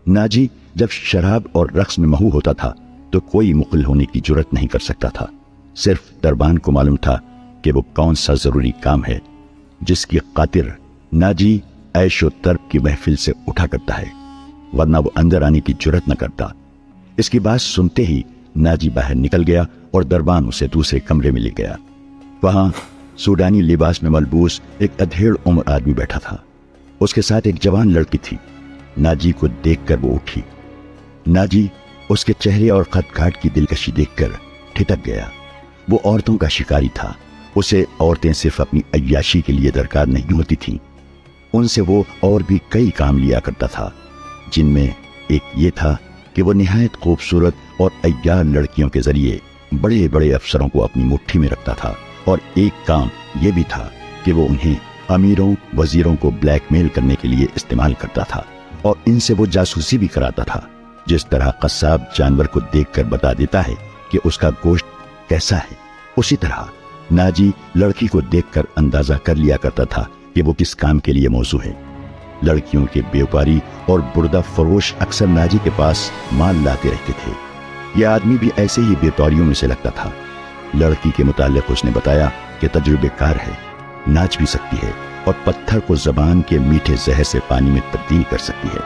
ناجی جب شراب اور رقص میں محو ہوتا تھا تو کوئی مقل ہونے کی جرت نہیں کر سکتا تھا۔ صرف دربان کو معلوم تھا کہ وہ کون سا ضروری کام ہے جس کی خاطر ناجی عیش و طرب کی محفل سے اٹھا کرتا ہے، ورنہ وہ اندر آنے کی جرت نہ کرتا۔ اس کی بات سنتے ہی ناجی باہر نکل گیا اور دربان اسے دوسرے کمرے میں لے گیا۔ وہاں سوڈانی لباس میں ملبوس ایک ادھیڑ عمر آدمی بیٹھا تھا۔ اس کے ساتھ ایک جوان لڑکی تھی۔ ناجی کو دیکھ کر وہ اٹھی۔ ناجی اس کے چہرے اور خط کاٹ کی دلکشی دیکھ کر ٹھٹک گیا۔ وہ عورتوں کا شکاری تھا۔ اسے عورتیں صرف اپنی عیاشی کے لیے درکار نہیں ہوتی تھیں، ان سے وہ اور بھی کئی کام لیا کرتا تھا، جن میں ایک یہ تھا کہ وہ نہایت خوبصورت اور عیار لڑکیوں کے ذریعے بڑے بڑے افسروں کو اپنی مٹھی میں رکھتا تھا، اور ایک کام یہ بھی تھا کہ وہ انہیں امیروں وزیروں کو بلیک میل کرنے کے لیے استعمال کرتا تھا، اور ان سے وہ جاسوسی بھی کراتا تھا۔ جس طرح قصاب جانور کو دیکھ کر بتا دیتا ہے کہ اس کا گوشت کیسا ہے، اسی طرح ناجی لڑکی کو دیکھ کر اندازہ کر لیا کرتا تھا کہ وہ کس کام کے لیے موزوں ہے۔ لڑکیوں کے بیوپاری اور بردہ فروش اکثر ناجی کے پاس مال لاتے رہتے تھے۔ یہ آدمی بھی ایسے ہی بیوپاریوں میں سے لگتا تھا۔ لڑکی کے متعلق اس نے بتایا کہ تجربے کار ہے، ناچ بھی سکتی ہے، اور پتھر کو زبان کے میٹھے زہر سے پانی میں تبدیل کر سکتی ہے۔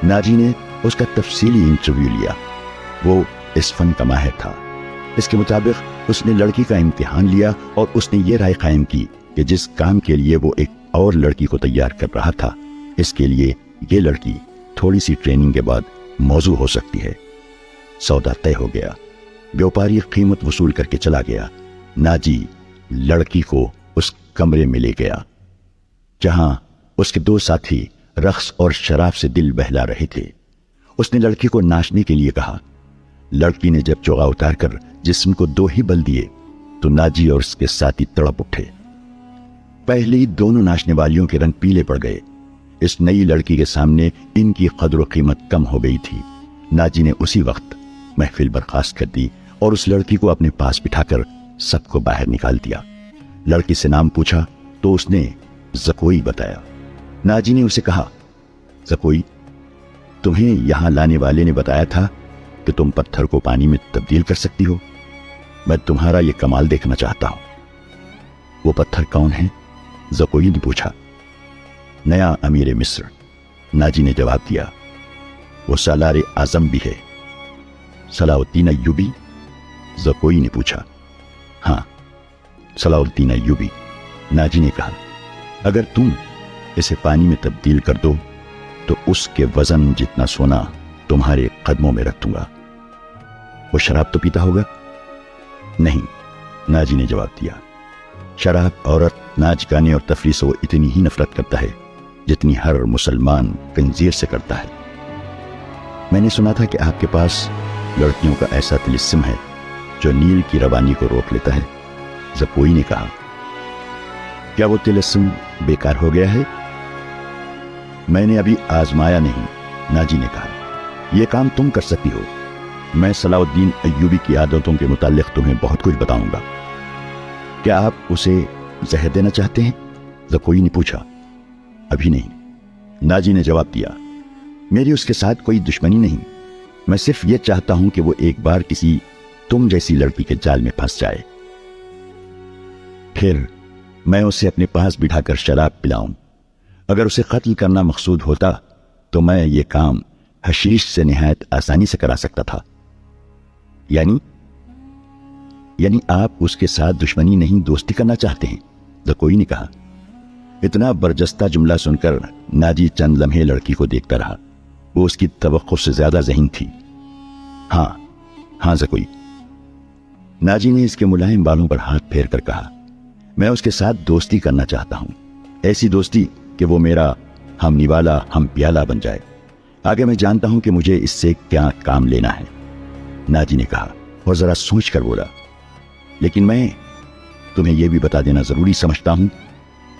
ناجی نے اس کا تفصیلی انٹرویو لیا۔ وہ اس فن کا ماہر تھا۔ اس کے مطابق اس نے لڑکی کا امتحان لیا اور اس نے یہ رائے قائم کی کہ جس کام کے لیے وہ ایک اور لڑکی کو تیار کر رہا تھا، اس کے لیے یہ لڑکی تھوڑی سی ٹریننگ کے بعد موزوں ہو سکتی ہے۔ سودا طے ہو گیا۔ بیوپاری قیمت وصول کر کے چلا گیا۔ ناجی لڑکی کو اس کمرے میں لے گیا جہاں اس کے دو ساتھی رقص اور شراب سے دل بہلا رہے تھے۔ اس نے لڑکی کو ناچنے کے لیے کہا۔ لڑکی نے جب چوغا اتار کر جسم کو دو ہی بل دیے تو ناجی اور اس کے ساتھی تڑپ اٹھے۔ پہلی دونوں ناچنے والیوں کے رنگ پیلے پڑ گئے۔ اس نئی لڑکی کے سامنے ان کی قدر و قیمت کم ہو گئی تھی۔ ناجی نے اسی وقت محفل برخاست کر دی اور اس لڑکی کو اپنے پاس بٹھا کر سب کو باہر نکال دیا۔ لڑکی سے نام پوچھا تو اس نے زکوئی بتایا۔ ناجی نے اسے کہا، زکوئی، تمہیں یہاں لانے والے نے بتایا تھا کہ تم پتھر کو پانی میں تبدیل کر سکتی ہو۔ میں تمہارا یہ کمال دیکھنا چاہتا ہوں۔ وہ پتھر کون ہے؟ زکوئی نے پوچھا۔ نیا امیر مصر، ناجی نے جواب دیا۔ وہ سالار اعظم بھی ہے۔ صلاح الدین ایوبی؟ زکوئی نے پوچھا۔ ہاں، صلاح الدین ایوبی، ناجی نے کہا۔ اگر تم اسے پانی میں تبدیل کر دو تو اس کے وزن جتنا سونا تمہارے قدموں میں رکھ دوں گا۔ وہ شراب تو پیتا ہوگا؟ نہیں، ناجی نے جواب دیا۔ شراب، عورت، ناچ گانے اور تفریح سے وہ اتنی ہی نفرت کرتا ہے جتنی ہر مسلمان کنزیر سے کرتا ہے۔ میں نے سنا تھا کہ آپ کے پاس لڑکیوں کا ایسا طلسم ہے جو نیل کی روانی کو روک لیتا ہے۔ زکوئی نے کہا۔ کیا وہ طلسم بیکار ہو گیا ہے؟ میں نے ابھی آزمایا نہیں، ناجی نے کہا۔ یہ کام تم کر سکتی ہو۔ میں صلاح الدین ایوبی کی عادتوں کے متعلق تمہیں بہت کچھ بتاؤں گا۔ کیا آپ اسے زہر دینا چاہتے ہیں؟ زکوئی نے پوچھا۔ ابھی نہیں، ناجی نے جواب دیا۔ میری اس کے ساتھ کوئی دشمنی نہیں، میں صرف یہ چاہتا ہوں کہ وہ ایک بار کسی تم جیسی لڑکی کے جال میں پھنس جائے، پھر میں اسے اپنے پاس بٹھا کر شراب پلاؤں۔ اگر اسے قتل کرنا مقصود ہوتا تو میں یہ کام حشیش سے نہایت آسانی سے کرا سکتا تھا۔ یعنی آپ اس کے ساتھ دشمنی نہیں، دوستی کرنا چاہتے ہیں؟ زکوئی نے کہا۔ اتنا برجستہ جملہ سن کر ناجی چند لمحے لڑکی کو دیکھتا رہا۔ وہ اس کی توقع سے زیادہ ذہین تھی۔ ہاں زکوئی، ناجی نے اس کے ملائم بالوں پر ہاتھ پھیر کر کہا۔ میں اس کے ساتھ دوستی کرنا چاہتا ہوں، ایسی دوستی کہ وہ میرا ہم نوالا ہم پیالہ بن جائے۔ آگے میں جانتا ہوں کہ مجھے اس سے کیا کام لینا ہے، ناجی نے کہا اور ذرا سوچ کر بولا۔ لیکن میں تمہیں یہ بھی بتا دینا ضروری سمجھتا ہوں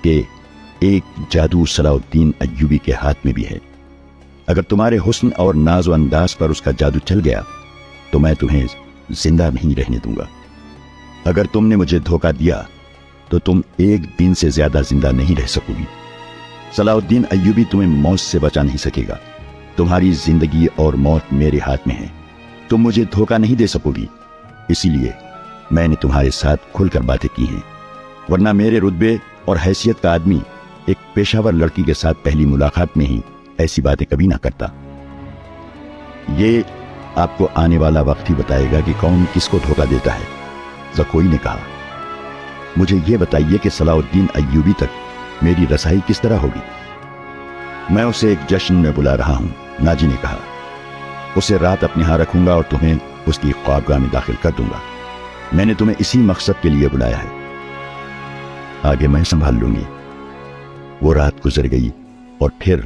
کہ ایک جادو صلاح الدین ایوبی کے ہاتھ میں بھی ہے۔ اگر تمہارے حسن اور ناز و انداز پر اس کا جادو چل گیا تو میں تمہیں زندہ نہیں رہنے دوں گا۔ اگر تم نے مجھے دھوکہ دیا تو تم ایک دن سے زیادہ زندہ نہیں رہ سکو گی۔ صلاح الدین ایوبی تمہیں موت سے بچا نہیں سکے گا۔ تمہاری زندگی اور موت میرے ہاتھ میں ہے، تم مجھے دھوکہ نہیں دے سکوگی، اسی لیے میں نے تمہارے ساتھ کھل کر باتیں کی ہیں، ورنہ میرے رتبے اور حیثیت کا آدمی ایک پیشہ ور لڑکی کے ساتھ پہلی ملاقات میں ہی ایسی باتیں کبھی نہ کرتا۔ یہ آپ کو آنے والا وقت ہی بتائے گا کہ کون کس کو دھوکہ دیتا ہے، زکوئی نے کہا۔ مجھے یہ بتائیے کہ صلاح الدین ایوبی تک میری رسائی کس طرح ہوگی؟ میں اسے ایک جشن میں بلا رہا ہوں، ناجی نے کہا۔ اسے رات اپنے ہاں رکھوں گا اور تمہیں اس کی خوابگاہ میں داخل کر دوں گا۔ میں نے تمہیں اسی مقصد کے لیے بلایا ہے، آگے میں سنبھال لوں گی۔ وہ رات گزر گئی اور پھر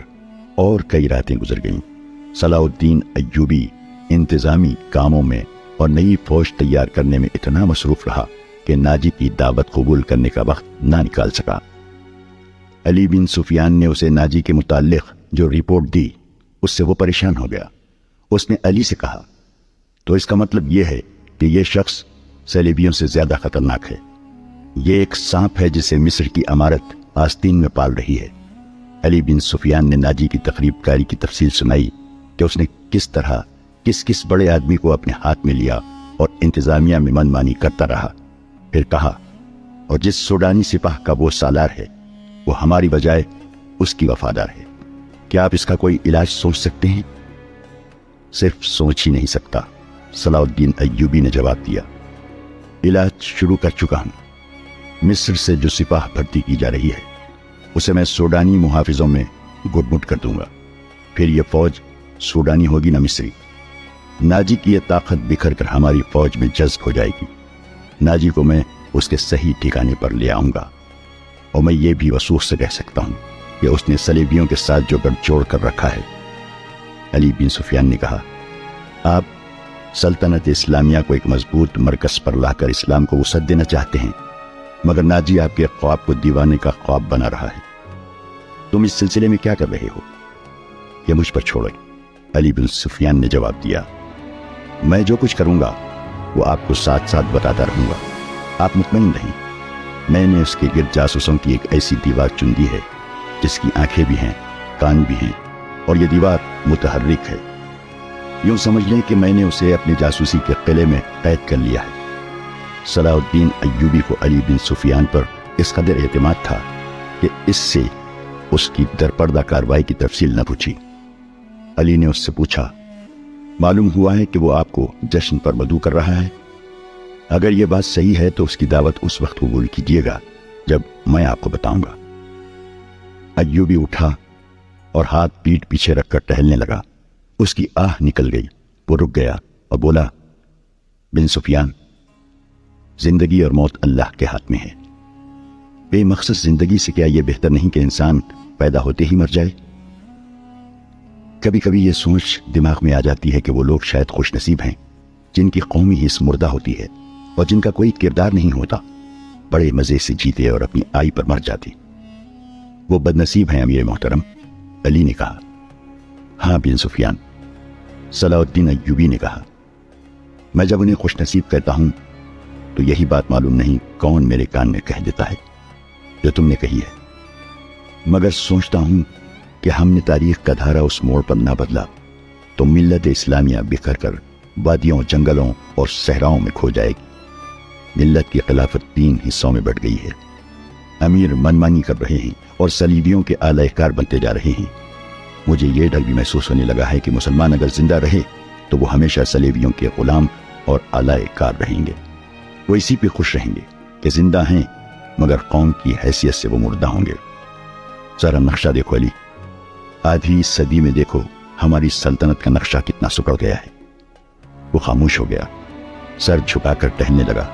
اور کئی راتیں گزر گئیں۔ صلاح الدین ایوبی انتظامی کاموں میں اور نئی فوج تیار کرنے میں اتنا مصروف رہا کہ ناجی کی دعوت قبول کرنے کا وقت نہ نکال سکا۔ علی بن سفیان نے اسے ناجی کے متعلق جو رپورٹ دی اس سے وہ پریشان ہو گیا۔ اس نے علی سے کہا، تو اس کا مطلب یہ ہے کہ یہ شخص صلیبیوں سے زیادہ خطرناک ہے، یہ ایک سانپ ہے جسے مصر کی امارت آستین میں پال رہی ہے۔ علی بن سفیان نے ناجی کی تقریب کاری کی تفصیل سنائی کہ اس نے کس طرح کس بڑے آدمی کو اپنے ہاتھ میں لیا اور انتظامیہ میں من مانی کرتا رہا۔ پھر کہا، اور جس سوڈانی سپاہ کا وہ سالار ہے وہ ہماری بجائے اس کی وفادار ہے، کیا آپ اس کا کوئی علاج سوچ سکتے ہیں؟ صرف سوچ ہی نہیں سکتا، صلاح الدین ایوبی نے جواب دیا۔ علاج شروع کر چکا ہوں۔ مصر سے جو سپاہ بھرتی کی جا رہی ہے اسے میں سوڈانی محافظوں میں گٹ مٹ کر دوں گا، پھر یہ فوج سوڈانی ہوگی نہ مصری۔ ناجی کی یہ طاقت بکھر کر ہماری فوج میں جذب ہو جائے گی۔ ناجی کو میں اس کے صحیح ٹھکانے پر لے آؤں گا، اور میں یہ بھی وثوق سے کہہ سکتا ہوں کہ اس نے صلیبیوں کے ساتھ جو گڑھ جوڑ کر رکھا ہے۔ علی بن سفیان نے کہا، آپ سلطنت اسلامیہ کو ایک مضبوط مرکز پر لا کر اسلام کو وسعت دینا چاہتے ہیں، مگر ناجی آپ کے خواب کو دیوانے کا خواب بنا رہا ہے۔ تم اس سلسلے میں کیا کر رہے ہو؟ یہ مجھ پر چھوڑے، علی بن سفیان نے جواب دیا۔ میں جو کچھ کروں گا وہ آپ کو ساتھ ساتھ بتاتا رہوں گا، آپ مطمئن رہیں۔ میں نے اس کے گرد جاسوسوں کی ایک ایسی دیوار چن دی ہے جس کی آنکھیں بھی ہیں، کان بھی ہیں، اور یہ دیوار متحرک ہے۔ یوں سمجھ لیں کہ میں نے اسے اپنے جاسوسی کے قلعے میں قید کر لیا ہے۔ صلاح الدین ایوبی کو علی بن سفیان پر اس قدر اعتماد تھا کہ اس سے اس کی درپردہ کارروائی کی تفصیل نہ پوچھی۔ علی نے اس سے پوچھا، معلوم ہوا ہے کہ وہ آپ کو جشن پر مدعو کر رہا ہے؟ اگر یہ بات صحیح ہے تو اس کی دعوت اس وقت قبول کیجیے گا جب میں آپ کو بتاؤں گا۔ ایوبی اٹھا اور ہاتھ پیٹھ پیچھے رکھ کر ٹہلنے لگا۔ اس کی آہ نکل گئی، وہ رک گیا اور بولا، بن سفیان، زندگی اور موت اللہ کے ہاتھ میں ہے۔ بے مقصد زندگی سے کیا یہ بہتر نہیں کہ انسان پیدا ہوتے ہی مر جائے؟ کبھی کبھی یہ سوچ دماغ میں آ جاتی ہے کہ وہ لوگ شاید خوش نصیب ہیں جن کی قومی حص مردہ ہوتی ہے اور جن کا کوئی کردار نہیں ہوتا، بڑے مزے سے جیتے اور اپنی آئی پر مر جاتے۔ وہ بد نصیب ہیں امیر محترم، علی نے کہا۔ ہاں بن سفیان، صلاح الدین ایوبی نے کہا، میں جب انہیں خوش نصیب کہتا ہوں تو یہی بات معلوم نہیں کون میرے کان میں کہہ دیتا ہے جو تم نے کہی ہے۔ مگر سوچتا ہوں کہ ہم نے تاریخ کا دھارا اس موڑ پر نہ بدلا تو ملت اسلامیہ بکھر کر وادیوں، جنگلوں اور صحراؤں میں کھو جائے گی۔ ملت کی خلافت 3 حصوں میں بٹ گئی ہے، امیر منمانی کر رہے ہیں اور صلیبیوں کے اعلی کار بنتے جا رہے ہیں۔ مجھے یہ ڈر بھی محسوس ہونے لگا ہے کہ مسلمان اگر زندہ رہے تو وہ ہمیشہ صلیبیوں کے غلام اور اعلی کار رہیں گے۔ وہ اسی پہ خوش رہیں گے کہ زندہ ہیں مگر قوم کی حیثیت سے وہ مردہ ہوں گے۔ ذرا نقشہ دیکھو علی، آدھی صدی میں دیکھو ہماری سلطنت کا نقشہ کتنا سکڑ گیا ہے۔ وہ خاموش ہو گیا، سر جھکا کر ٹہلنے لگا،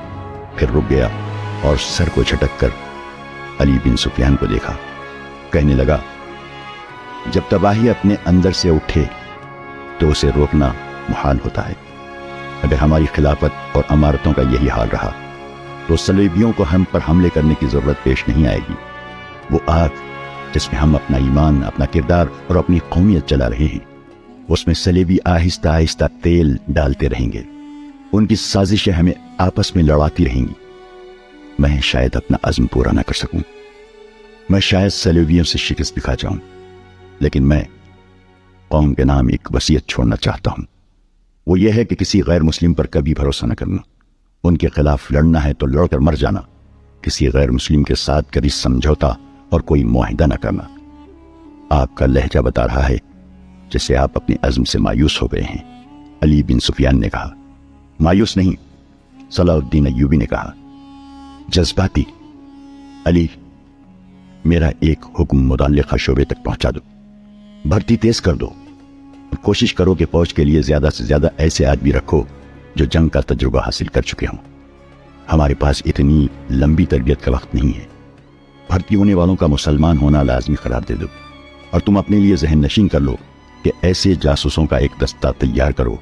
پھر رک گیا اور سر کو جھٹک کر علی بن سفیان کو دیکھا۔ کہنے لگا، جب تباہی اپنے اندر سے اٹھے تو اسے روکنا محال ہوتا ہے۔ اگر ہماری خلافت اور امارتوں کا یہی حال رہا تو صلیبیوں کو ہم پر حملے کرنے کی ضرورت پیش نہیں آئے گی۔ وہ آگ جس میں ہم اپنا ایمان، اپنا کردار اور اپنی قومیت جلا رہے ہیں، اس میں صلیبی آہستہ آہستہ تیل ڈالتے رہیں گے۔ ان کی سازشیں ہمیں آپس میں لڑاتی رہیں گی۔ میں شاید اپنا عزم پورا نہ کر سکوں، میں شاید صلیبیوں سے شکست دکھا جاؤں، لیکن میں قوم کے نام ایک وصیت چھوڑنا چاہتا ہوں۔ وہ یہ ہے کہ کسی غیر مسلم پر کبھی بھروسہ نہ کرنا۔ ان کے خلاف لڑنا ہے تو لڑ کر مر جانا، کسی غیر مسلم کے ساتھ کبھی سمجھوتا اور کوئی معاہدہ نہ کرنا۔ آپ کا لہجہ بتا رہا ہے جیسے آپ اپنے عزم سے مایوس ہو گئے ہیں، علی بن سفیان نے کہا۔ مایوس نہیں، صلاح الدین ایوبی نے کہا، جذباتی۔ علی، میرا ایک حکم متعلقہ شعبے تک پہنچا دو، بھرتی تیز کر دو، اور کوشش کرو کہ فوج کے لیے زیادہ سے زیادہ ایسے آدمی رکھو جو جنگ کا تجربہ حاصل کر چکے ہوں۔ ہمارے پاس اتنی لمبی تربیت کا وقت نہیں ہے۔ بھرتی ہونے والوں کا مسلمان ہونا لازمی قرار دے دو، اور تم اپنے لیے ذہن نشین کر لو کہ ایسے جاسوسوں کا ایک دستہ تیار کرو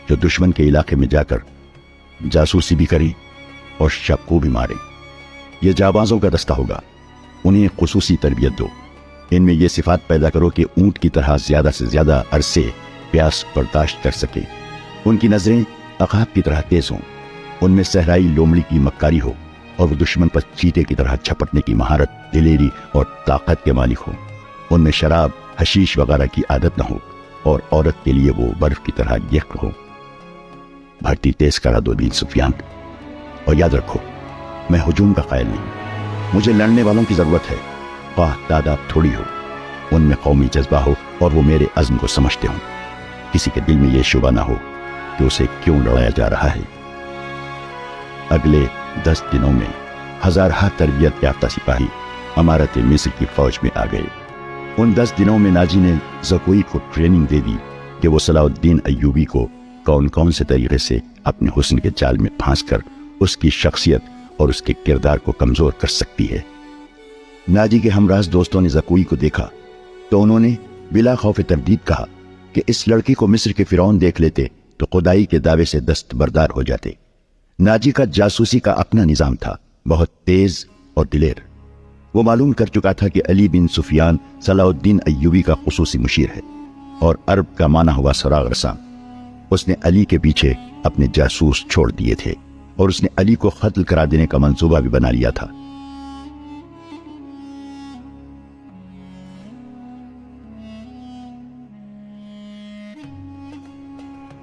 جو دشمن کے علاقے میں جا کر جاسوسی بھی کریں اور شب کو بھی ماریں۔ یہ جابازوں کا دستہ ہوگا، انہیں خصوصی تربیت دو۔ ان میں یہ صفات پیدا کرو کہ اونٹ کی طرح زیادہ سے زیادہ عرصے پیاس برداشت کر سکے، ان کی نظریں عقاب کی طرح تیز ہوں، ان میں صحرائی لومڑی کی مکاری ہو، اور وہ دشمن پر چیتے کی طرح جھپٹنے کی مہارت، دلیری اور طاقت کے مالک ہوں۔ ان میں شراب، حشیش وغیرہ کی عادت نہ ہو، اور عورت کے لیے وہ برف کی طرح یکر ہو۔ بھرتی تیز کرا دو بن سفیان، اور یاد رکھو میں ہجوم کا قائل نہیں، مجھے لڑنے والوں کی ضرورت ہے، خواہ تعداد تھوڑی ہو، ان میں قومی جذبہ ہو اور وہ میرے عزم کو سمجھتے ہوں، کسی کے دل میں یہ شبہ نہ ہو کہ اسے کیوں لڑایا جا رہا ہے۔ اگلے 10 دنوں میں ہزارہ تربیت یافتہ سپاہی امارت مصر کی فوج میں آ گئے۔ ان 10 دنوں میں ناجی نے زکوئی کو ٹریننگ دے دی کہ وہ صلاح الدین ایوبی کو کون کون سے طریقے سے اپنے حسن کے جال میں پھانس کر اس کی شخصیت اور اس کے کردار کو کمزور کر سکتی ہے۔ ناجی کے ہمراز دوستوں نے زکوئی کو دیکھا تو انہوں نے بلا خوف تردید کہا کہ اس لڑکی کو مصر کے فرعون دیکھ لیتے تو خدائی کے دعوے سے دستبردار ہو جاتے۔ ناجی کا جاسوسی کا اپنا نظام تھا، بہت تیز اور دلیر۔ وہ معلوم کر چکا تھا کہ علی بن سفیان صلاح الدین ایوبی کا خصوصی مشیر ہے، اور عرب کا معنی ہوا سراغ رساں۔ اس نے علی کے پیچھے اپنے جاسوس چھوڑ دیے تھے، اور اس نے علی کو قتل کرا دینے کا منصوبہ بھی بنا لیا تھا۔